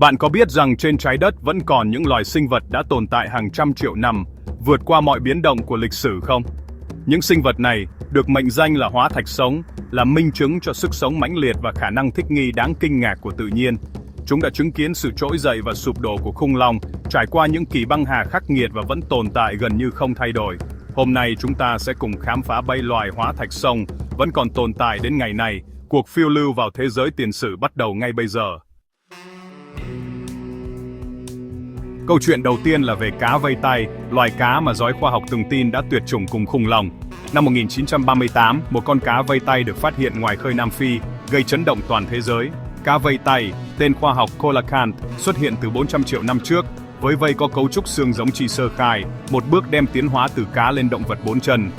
Bạn có biết rằng trên trái đất vẫn còn những loài sinh vật đã tồn tại hàng trăm triệu năm, vượt qua mọi biến động của lịch sử không? Những sinh vật này được mệnh danh là hóa thạch sống, là minh chứng cho sức sống mãnh liệt và khả năng thích nghi đáng kinh ngạc của tự nhiên. Chúng đã chứng kiến sự trỗi dậy và sụp đổ của khủng long, trải qua những kỳ băng hà khắc nghiệt và vẫn tồn tại gần như không thay đổi. Hôm nay chúng ta sẽ cùng khám phá 7 loài hóa thạch sông vẫn còn tồn tại đến ngày nay. Cuộc phiêu lưu vào thế giới tiền sử bắt đầu ngay bây giờ. Câu chuyện đầu tiên là về cá vây tay, loài cá mà giới khoa học từng tin đã tuyệt chủng cùng khủng long. Năm 1938, một con cá vây tay được phát hiện ngoài khơi Nam Phi, gây chấn động toàn thế giới. Cá vây tay, tên khoa học Coelacanth, xuất hiện từ 400 triệu năm trước, với vây có cấu trúc xương giống chi sơ khai, một bước đem tiến hóa từ cá lên động vật 4 chân.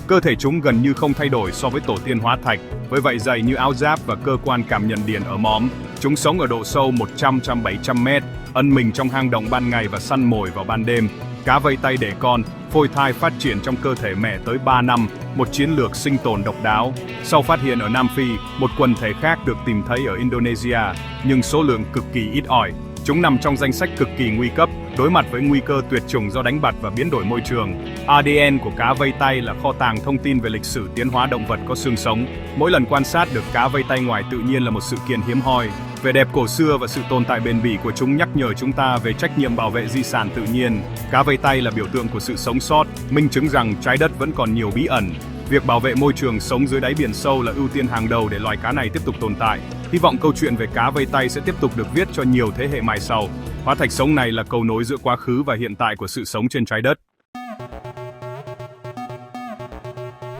Cơ thể chúng gần như không thay đổi so với tổ tiên hóa thạch, với vảy dày như áo giáp và cơ quan cảm nhận điện ở móm. Chúng sống ở độ sâu 100-700 mét, ẩn mình trong hang động ban ngày và săn mồi vào ban đêm. Cá vây tay đẻ con, phôi thai phát triển trong cơ thể mẹ tới 3 năm, một chiến lược sinh tồn độc đáo. Sau phát hiện ở Nam Phi, một quần thể khác được tìm thấy ở Indonesia, nhưng số lượng cực kỳ ít ỏi. Chúng nằm trong danh sách cực kỳ nguy cấp, đối mặt với nguy cơ tuyệt chủng do đánh bắt và biến đổi môi trường. ADN của cá vây tay là kho tàng thông tin về lịch sử tiến hóa động vật có xương sống. Mỗi lần quan sát được cá vây tay ngoài tự nhiên là một sự kiện hiếm hoi. Vẻ đẹp cổ xưa và sự tồn tại bền bỉ của chúng nhắc nhở chúng ta về trách nhiệm bảo vệ di sản tự nhiên. Cá vây tay là biểu tượng của sự sống sót, minh chứng rằng trái đất vẫn còn nhiều bí ẩn. Việc bảo vệ môi trường sống dưới đáy biển sâu là ưu tiên hàng đầu để loài cá này tiếp tục tồn tại. Hy vọng câu chuyện về cá vây tay sẽ tiếp tục được viết cho nhiều thế hệ mai sau. Hóa thạch sống này là cầu nối giữa quá khứ và hiện tại của sự sống trên trái đất.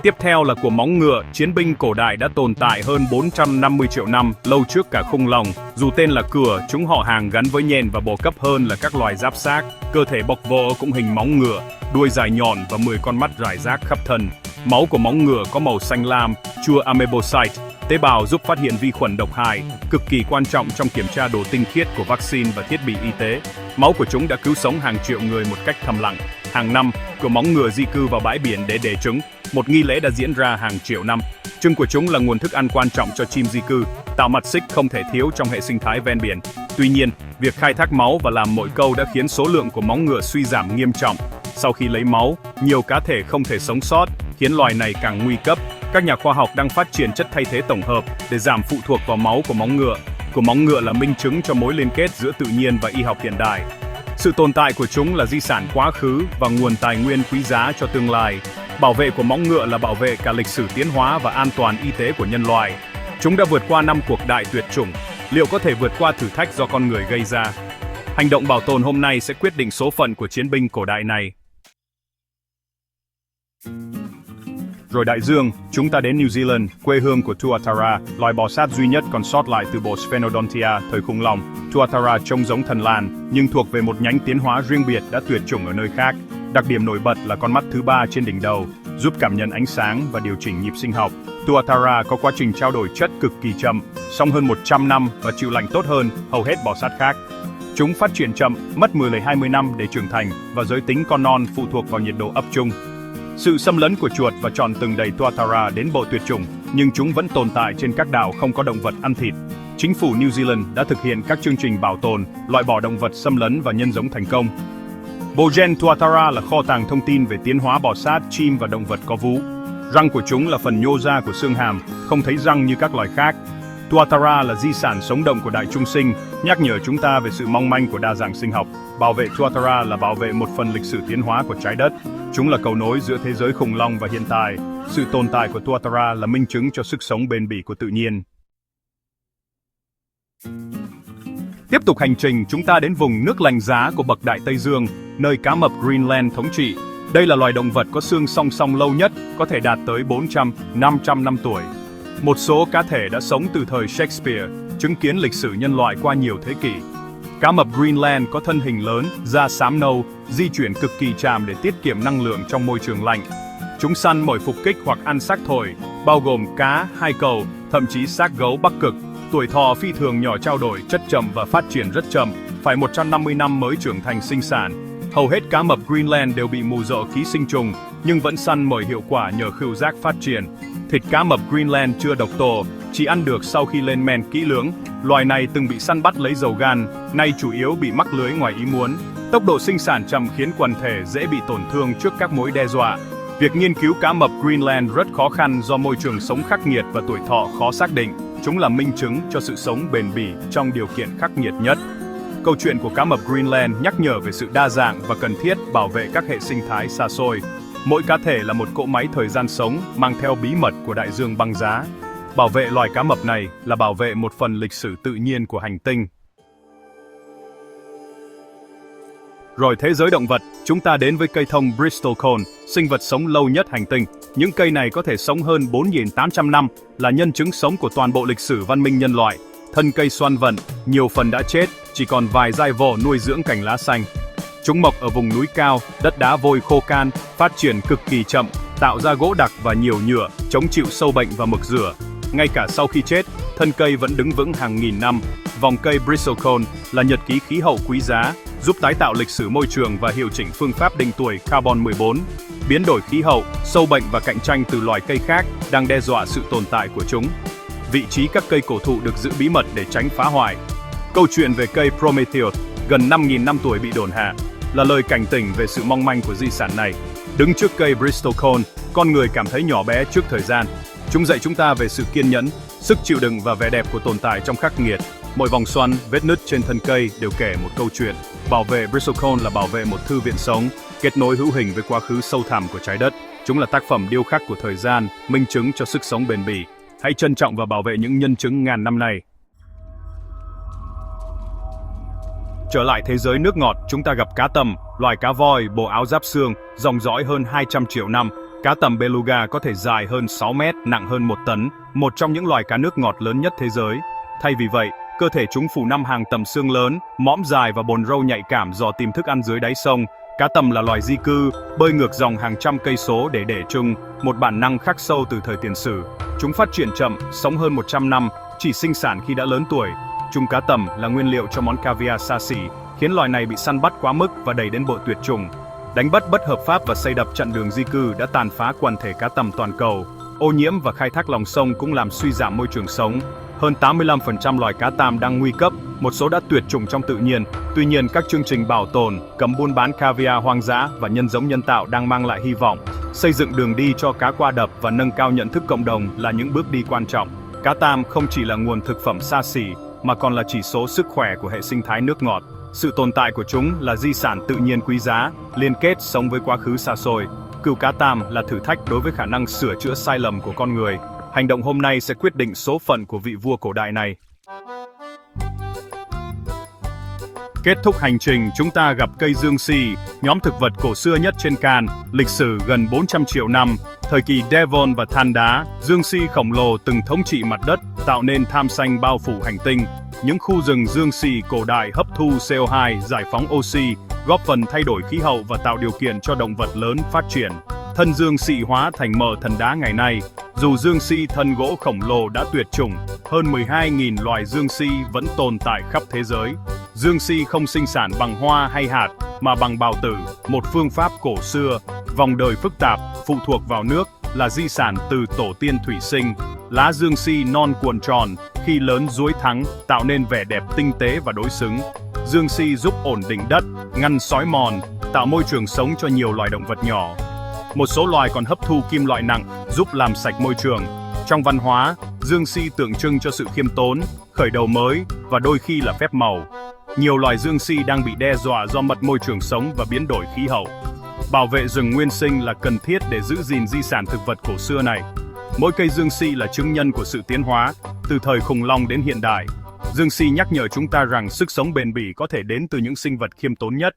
Tiếp theo là của móng ngựa, chiến binh cổ đại đã tồn tại hơn 450 triệu năm, lâu trước cả khủng long. Dù tên là cựa, chúng họ hàng gắn với nhện và bổ cấp hơn là các loài giáp xác. Cơ thể bọc vỗ cũng hình móng ngựa, đuôi dài nhọn và 10 con mắt rải rác khắp thân. Máu của móng ngựa có màu xanh lam, chua amebocyte, tế bào giúp phát hiện vi khuẩn độc hại, cực kỳ quan trọng trong kiểm tra độ tinh khiết của vaccine và thiết bị y tế. Máu của chúng đã cứu sống hàng triệu người một cách thầm lặng. Hàng năm, cựa móng ngựa di cư vào bãi biển để đẻ trứng, một nghi lễ đã diễn ra hàng triệu năm. Trứng của chúng là nguồn thức ăn quan trọng cho chim di cư, tạo mặt xích không thể thiếu trong hệ sinh thái ven biển. Tuy nhiên, việc khai thác máu và làm mồi câu đã khiến số lượng của móng ngựa suy giảm nghiêm trọng. Sau khi lấy máu, nhiều cá thể không thể sống sót, khiến loài này càng nguy cấp. Các nhà khoa học đang phát triển chất thay thế tổng hợp để giảm phụ thuộc vào máu của móng ngựa. Của móng ngựa là minh chứng cho mối liên kết giữa tự nhiên và y học hiện đại. Sự tồn tại của chúng là di sản quá khứ và nguồn tài nguyên quý giá cho tương lai. Bảo vệ của móng ngựa là bảo vệ cả lịch sử tiến hóa và an toàn y tế của nhân loại. Chúng đã vượt qua 5 cuộc đại tuyệt chủng. Liệu có thể vượt qua thử thách do con người gây ra? Hành động bảo tồn hôm nay sẽ quyết định số phận của chiến binh cổ đại này. Rồi đại dương, chúng ta đến New Zealand, quê hương của Tuatara, loài bò sát duy nhất còn sót lại từ bộ Sphenodontia thời khủng long. Tuatara trông giống thần lan, nhưng thuộc về một nhánh tiến hóa riêng biệt đã tuyệt chủng ở nơi khác. Đặc điểm nổi bật là con mắt thứ 3 trên đỉnh đầu, giúp cảm nhận ánh sáng và điều chỉnh nhịp sinh học. Tuatara có quá trình trao đổi chất cực kỳ chậm, sống hơn 100 năm và chịu lạnh tốt hơn hầu hết bò sát khác. Chúng phát triển chậm, mất 10-20 năm để trưởng thành và giới tính con non phụ thuộc vào nhiệt độ ấp chung. Sự xâm lấn của chuột và tròn từng đẩy Tuatara đến bộ tuyệt chủng, nhưng chúng vẫn tồn tại trên các đảo không có động vật ăn thịt. Chính phủ New Zealand đã thực hiện các chương trình bảo tồn, loại bỏ động vật xâm lấn và nhân giống thành công. Bộ gen Tuatara là kho tàng thông tin về tiến hóa bò sát, chim và động vật có vú. Răng của chúng là phần nhô ra của xương hàm, không thấy răng như các loài khác. Tuatara là di sản sống động của đại trung sinh, nhắc nhở chúng ta về sự mong manh của đa dạng sinh học. Bảo vệ Tuatara là bảo vệ một phần lịch sử tiến hóa của trái đất. Chúng là cầu nối giữa thế giới khủng long và hiện tại. Sự tồn tại của Tuatara là minh chứng cho sức sống bền bỉ của tự nhiên. Tiếp tục hành trình, chúng ta đến vùng nước lạnh giá của bậc đại Tây Dương, nơi cá mập Greenland thống trị. Đây là loài động vật có xương song song lâu nhất, có thể đạt tới 400-500 năm tuổi. Một số cá thể đã sống từ thời Shakespeare, chứng kiến lịch sử nhân loại qua nhiều thế kỷ. Cá mập Greenland có thân hình lớn, da xám nâu, di chuyển cực kỳ chậm để tiết kiệm năng lượng trong môi trường lạnh. Chúng săn mồi phục kích hoặc ăn xác thổi, bao gồm cá, hai cầu, thậm chí xác gấu Bắc Cực. Tuổi thọ phi thường nhỏ, trao đổi chất chậm và phát triển rất chậm, phải 150 năm mới trưởng thành sinh sản. Hầu hết cá mập Greenland đều bị mù rọ ký sinh trùng, nhưng vẫn săn mồi hiệu quả nhờ khứu giác phát triển. Thịt cá mập Greenland chưa độc tổ, chỉ ăn được sau khi lên men kỹ lưỡng. Loài này từng bị săn bắt lấy dầu gan, nay chủ yếu bị mắc lưới ngoài ý muốn. Tốc độ sinh sản chậm khiến quần thể dễ bị tổn thương trước các mối đe dọa. Việc nghiên cứu cá mập Greenland rất khó khăn do môi trường sống khắc nghiệt và tuổi thọ khó xác định. Chúng là minh chứng cho sự sống bền bỉ trong điều kiện khắc nghiệt nhất. Câu chuyện của cá mập Greenland nhắc nhở về sự đa dạng và cần thiết bảo vệ các hệ sinh thái xa xôi. Mỗi cá thể là một cỗ máy thời gian sống mang theo bí mật của đại dương băng giá. Bảo vệ loài cá mập này là bảo vệ một phần lịch sử tự nhiên của hành tinh. Rồi thế giới động vật, chúng ta đến với cây thông Bristol Cone, sinh vật sống lâu nhất hành tinh. Những cây này có thể sống hơn 4.800 năm, là nhân chứng sống của toàn bộ lịch sử văn minh nhân loại. Thân cây xoan vặn, nhiều phần đã chết, chỉ còn vài giai vỏ nuôi dưỡng cành lá xanh. Chúng mọc ở vùng núi cao, đất đá vôi khô khan, phát triển cực kỳ chậm, tạo ra gỗ đặc và nhiều nhựa, chống chịu sâu bệnh và mực rửa. Ngay cả sau khi chết, thân cây vẫn đứng vững hàng nghìn năm. Vòng cây Bristol Cone là nhật ký khí hậu quý giá, giúp tái tạo lịch sử môi trường và hiệu chỉnh phương pháp định tuổi Carbon 14. Biến đổi khí hậu, sâu bệnh và cạnh tranh từ loài cây khác đang đe dọa sự tồn tại của chúng. Vị trí các cây cổ thụ được giữ bí mật để tránh phá hoại. Câu chuyện về cây Prometheus, gần 5.000 năm tuổi bị đốn hạ, là lời cảnh tỉnh về sự mong manh của di sản này. Đứng trước cây Bristol Cone, con người cảm thấy nhỏ bé trước thời gian. Chúng dạy chúng ta về sự kiên nhẫn, sức chịu đựng và vẻ đẹp của tồn tại trong khắc nghiệt. Mỗi vòng xoắn, vết nứt trên thân cây đều kể một câu chuyện. Bảo vệ Bristol Cone là bảo vệ một thư viện sống, kết nối hữu hình với quá khứ sâu thẳm của trái đất. Chúng là tác phẩm điêu khắc của thời gian, minh chứng cho sức sống bền bỉ. Hãy trân trọng và bảo vệ những nhân chứng ngàn năm này. Trở lại thế giới nước ngọt, chúng ta gặp cá tầm, loài cá voi bộ áo giáp xương, dòng dõi hơn 200 triệu năm. Cá tầm beluga có thể dài hơn 6 mét, nặng hơn 1 tấn, một trong những loài cá nước ngọt lớn nhất thế giới. Thay vì vậy, cơ thể chúng phủ 5 hàng tầm xương lớn, mõm dài và bồn râu nhạy cảm dò tìm thức ăn dưới đáy sông. Cá tầm là loài di cư, bơi ngược dòng hàng trăm cây số để đẻ chung, một bản năng khắc sâu từ thời tiền sử. Chúng phát triển chậm, sống hơn 100 năm, chỉ sinh sản khi đã lớn tuổi. Chung cá tầm là nguyên liệu cho món caviar xa xỉ, khiến loài này bị săn bắt quá mức và đẩy đến bộ tuyệt chủng. Đánh bắt bất hợp pháp và xây đập chặn đường di cư đã tàn phá quần thể cá tầm toàn cầu. Ô nhiễm và khai thác lòng sông cũng làm suy giảm môi trường sống. Hơn 85% loài cá tầm đang nguy cấp, một số đã tuyệt chủng trong tự nhiên. Tuy nhiên, các chương trình bảo tồn, cấm buôn bán caviar hoang dã và nhân giống nhân tạo đang mang lại hy vọng. Xây dựng đường đi cho cá qua đập và nâng cao nhận thức cộng đồng là những bước đi quan trọng. Cá tầm không chỉ là nguồn thực phẩm xa xỉ, mà còn là chỉ số sức khỏe của hệ sinh thái nước ngọt. Sự tồn tại của chúng là di sản tự nhiên quý giá, liên kết sống với quá khứ xa xôi. Cừu cá tầm là thử thách đối với khả năng sửa chữa sai lầm của con người. Hành động hôm nay sẽ quyết định số phận của vị vua cổ đại này. Kết thúc hành trình, chúng ta gặp cây dương xi, nhóm thực vật cổ xưa nhất trên Can, lịch sử gần 400 triệu năm. Thời kỳ Devon và than đá, dương xi khổng lồ từng thống trị mặt đất, tạo nên tham xanh bao phủ hành tinh. Những khu rừng dương xi cổ đại hấp thu CO2, giải phóng oxy, góp phần thay đổi khí hậu và tạo điều kiện cho động vật lớn phát triển. Thân dương xi hóa thành mờ thần đá ngày nay. Dù dương xi thân gỗ khổng lồ đã tuyệt chủng, hơn 12.000 loài dương xi vẫn tồn tại khắp thế giới. Dương xi không sinh sản bằng hoa hay hạt, mà bằng bào tử, một phương pháp cổ xưa. Vòng đời phức tạp, phụ thuộc vào nước, là di sản từ tổ tiên thủy sinh. Lá dương xi non cuộn tròn, khi lớn duỗi thắng, tạo nên vẻ đẹp tinh tế và đối xứng. Dương xi giúp ổn định đất, ngăn xói mòn, tạo môi trường sống cho nhiều loài động vật nhỏ. Một số loài còn hấp thu kim loại nặng, giúp làm sạch môi trường. Trong văn hóa, dương xi tượng trưng cho sự khiêm tốn, khởi đầu mới và đôi khi là phép màu. Nhiều loài dương xi đang bị đe dọa do mất môi trường sống và biến đổi khí hậu. Bảo vệ rừng nguyên sinh là cần thiết để giữ gìn di sản thực vật cổ xưa này. Mỗi cây dương xi là chứng nhân của sự tiến hóa, từ thời khủng long đến hiện đại. Dương xi nhắc nhở chúng ta rằng sức sống bền bỉ có thể đến từ những sinh vật khiêm tốn nhất.